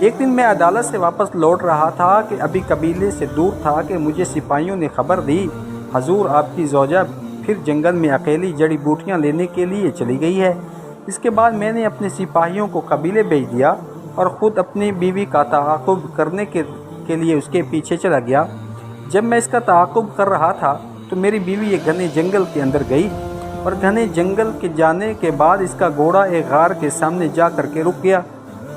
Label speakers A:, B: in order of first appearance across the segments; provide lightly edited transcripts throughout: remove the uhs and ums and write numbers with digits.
A: ایک دن میں عدالت سے واپس لوٹ رہا تھا کہ ابھی قبیلے سے دور تھا کہ مجھے سپاہیوں نے خبر دی، حضور آپ کی زوجہ پھر جنگل میں اکیلی جڑی بوٹیاں لینے کے لیے چلی گئی ہے۔ اس کے بعد میں نے اپنے سپاہیوں کو قبیلے بھیج دیا اور خود اپنی بیوی کا تعاقب کرنے کے لیے اس کے پیچھے چلا گیا۔ جب میں اس کا تعاقب کر رہا تھا تو میری بیوی ایک گھنے جنگل کے اندر گئی، اور گھنے جنگل کے جانے کے بعد اس کا گھوڑا ایک غار کے سامنے جا کر کے رک گیا۔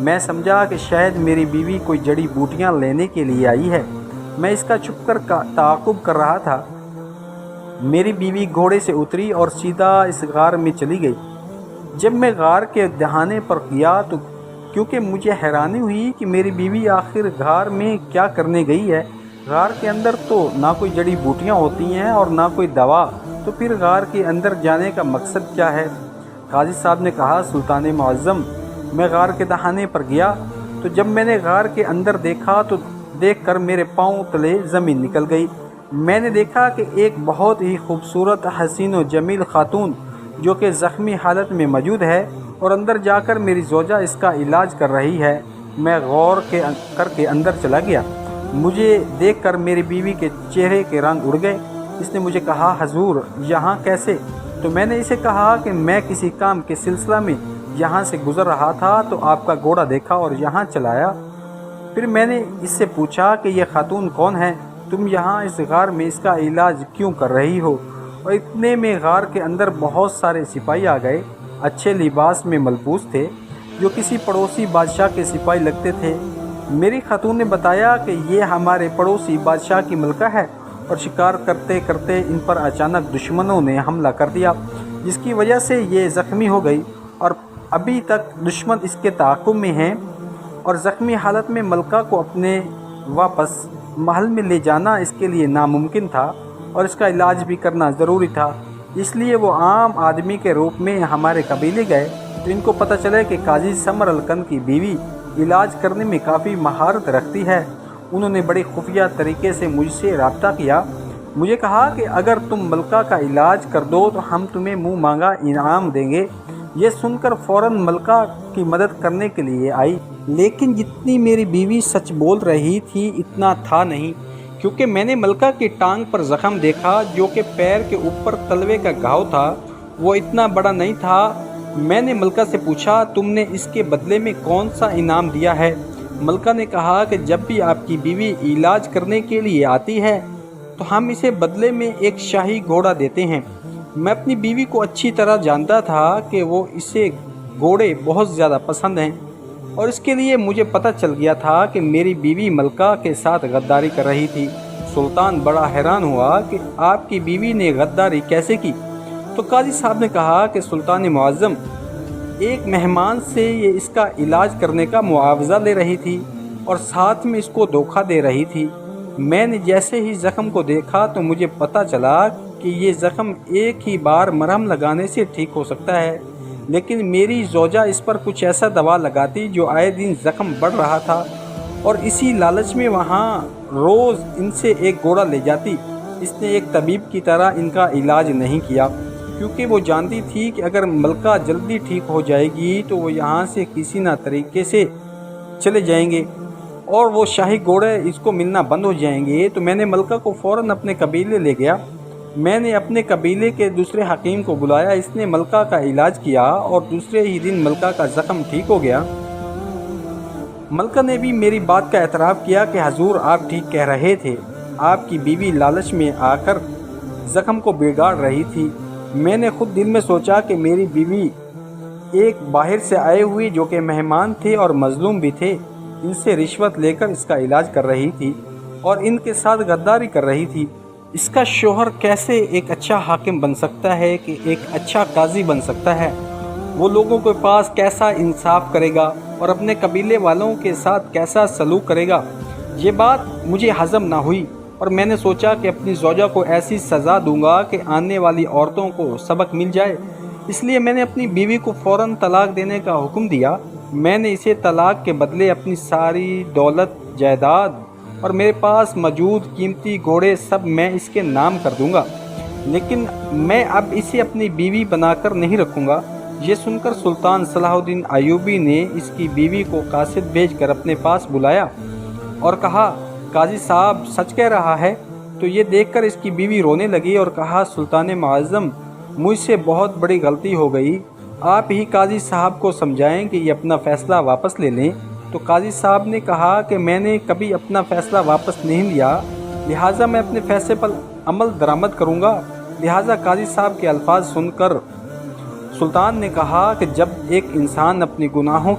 A: میں سمجھا کہ شاید میری بیوی کوئی جڑی بوٹیاں لینے کے لیے آئی ہے۔ میں اس کا چھپ کر تعاقب کر رہا تھا۔ میری بیوی گھوڑے سے اتری اور سیدھا اس غار میں چلی گئی۔ جب میں غار کے دہانے پر گیا تو کیونکہ مجھے حیرانی ہوئی کہ میری بیوی آخر غار میں کیا کرنے گئی ہے۔ غار کے اندر تو نہ کوئی جڑی بوٹیاں ہوتی ہیں اور نہ کوئی دوا، تو پھر غار کے اندر جانے کا مقصد کیا ہے؟ قاضی صاحب نے کہا، سلطان معظم، میں غار کے دہانے پر گیا تو جب میں نے غار کے اندر دیکھا تو دیکھ کر میرے پاؤں تلے زمین نکل گئی۔ میں نے دیکھا کہ ایک بہت ہی خوبصورت حسین و جمیل خاتون جو کہ زخمی حالت میں موجود ہے اور اندر جا کر میری زوجہ اس کا علاج کر رہی ہے۔ میں غور کر کے اندر چلا گیا۔ مجھے دیکھ کر میری بیوی کے چہرے کے رنگ اڑ گئے۔ اس نے مجھے کہا، حضور یہاں کیسے؟ تو میں نے اسے کہا کہ میں کسی کام کے سلسلہ میں یہاں سے گزر رہا تھا تو آپ کا گھوڑا دیکھا اور یہاں چلایا۔ پھر میں نے اس سے پوچھا کہ یہ خاتون کون ہے؟ تم یہاں اس غار میں اس کا علاج کیوں کر رہی ہو؟ اور اتنے میں غار کے اندر بہت سارے سپاہی آ گئے، اچھے لباس میں ملبوس تھے، جو کسی پڑوسی بادشاہ کے سپاہی لگتے تھے۔ میری خاتون نے بتایا کہ یہ ہمارے پڑوسی بادشاہ کی ملکہ ہے، اور شکار کرتے کرتے ان پر اچانک دشمنوں نے حملہ کر دیا، جس کی وجہ سے یہ زخمی ہو گئی، اور ابھی تک دشمن اس کے تعاقب میں ہیں، اور زخمی حالت میں ملکہ کو اپنے واپس محل میں لے جانا اس کے لیے ناممکن تھا، اور اس کا علاج بھی کرنا ضروری تھا۔ اس لیے وہ عام آدمی کے روپ میں ہمارے قبیلے گئے تو ان کو پتہ چلے کہ قاضی سمر الکند کی بیوی علاج کرنے میں کافی مہارت رکھتی ہے۔ انہوں نے بڑے خفیہ طریقے سے مجھ سے رابطہ کیا۔ مجھے کہا کہ اگر تم ملکہ کا علاج کر دو تو ہم تمہیں منہ مانگا انعام دیں گے۔ یہ سن کر فوراً ملکہ کی مدد کرنے کے لیے آئی، لیکن جتنی میری بیوی سچ بول رہی تھی اتنا تھا نہیں، کیونکہ میں نے ملکہ کی ٹانگ پر زخم دیکھا جو کہ پیر کے اوپر تلوے کا گھاؤ تھا، وہ اتنا بڑا نہیں تھا۔ میں نے ملکہ سے پوچھا، تم نے اس کے بدلے میں کون سا انعام دیا ہے؟ ملکہ نے کہا کہ جب بھی آپ کی بیوی علاج کرنے کے لیے آتی ہے تو ہم اسے بدلے میں ایک شاہی گھوڑا دیتے ہیں۔ میں اپنی بیوی کو اچھی طرح جانتا تھا کہ وہ اسے گھوڑے بہت زیادہ پسند ہیں، اور اس کے لیے مجھے پتہ چل گیا تھا کہ میری بیوی ملکہ کے ساتھ غداری کر رہی تھی۔ سلطان بڑا حیران ہوا کہ آپ کی بیوی نے غداری کیسے کی؟ تو قاضی صاحب نے کہا کہ سلطان معظم، ایک مہمان سے یہ اس کا علاج کرنے کا معاوضہ لے رہی تھی اور ساتھ میں اس کو دھوکہ دے رہی تھی۔ میں نے جیسے ہی زخم کو دیکھا تو مجھے پتہ چلا کہ یہ زخم ایک ہی بار مرہم لگانے سے ٹھیک ہو سکتا ہے، لیکن میری زوجہ اس پر کچھ ایسا دوا لگاتی جو آئے دن زخم بڑھ رہا تھا، اور اسی لالچ میں وہاں روز ان سے ایک گھوڑا لے جاتی۔ اس نے ایک طبیب کی طرح ان کا علاج نہیں کیا، کیونکہ وہ جانتی تھی کہ اگر ملکہ جلدی ٹھیک ہو جائے گی تو وہ یہاں سے کسی نہ طریقے سے چلے جائیں گے اور وہ شاہی گھوڑے اس کو ملنا بند ہو جائیں گے۔ تو میں نے ملکہ کو فوراً اپنے قبیلے لے گیا۔ میں نے اپنے قبیلے کے دوسرے حکیم کو بلایا، اس نے ملکہ کا علاج کیا اور دوسرے ہی دن ملکہ کا زخم ٹھیک ہو گیا۔ ملکہ نے بھی میری بات کا اعتراف کیا کہ حضور آپ ٹھیک کہہ رہے تھے، آپ کی بیوی لالچ میں آ کر زخم کو بگاڑ رہی تھی۔ میں نے خود دل میں سوچا کہ میری بیوی ایک باہر سے آئے ہوئے جو کہ مہمان تھے اور مظلوم بھی تھے، ان سے رشوت لے کر اس کا علاج کر رہی تھی اور ان کے ساتھ غداری کر رہی تھی۔ اس کا شوہر کیسے ایک اچھا حاکم بن سکتا ہے کہ ایک اچھا قاضی بن سکتا ہے؟ وہ لوگوں کے پاس کیسا انصاف کرے گا اور اپنے قبیلے والوں کے ساتھ کیسا سلوک کرے گا؟ یہ بات مجھے ہضم نہ ہوئی اور میں نے سوچا کہ اپنی زوجہ کو ایسی سزا دوں گا کہ آنے والی عورتوں کو سبق مل جائے۔ اس لیے میں نے اپنی بیوی کو فوراً طلاق دینے کا حکم دیا۔ میں نے اسے طلاق کے بدلے اپنی ساری دولت، جائیداد اور میرے پاس موجود قیمتی گھوڑے سب میں اس کے نام کر دوں گا، لیکن میں اب اسے اپنی بیوی بنا کر نہیں رکھوں گا۔ یہ سن کر سلطان صلاح الدین ایوبی نے اس کی بیوی کو قاصد بھیج کر اپنے پاس بلایا اور کہا قاضی صاحب سچ کہہ رہا ہے۔ تو یہ دیکھ کر اس کی بیوی رونے لگی اور کہا سلطان معظم مجھ سے بہت بڑی غلطی ہو گئی، آپ ہی قاضی صاحب کو سمجھائیں کہ یہ اپنا فیصلہ واپس لے لیں۔ تو قاضی صاحب نے کہا کہ میں نے کبھی اپنا فیصلہ واپس نہیں لیا، لہٰذا میں اپنے فیصلے پر عمل درآمد کروں گا۔ لہٰذا قاضی صاحب کے الفاظ سن کر سلطان نے کہا کہ جب ایک انسان اپنے گناہوں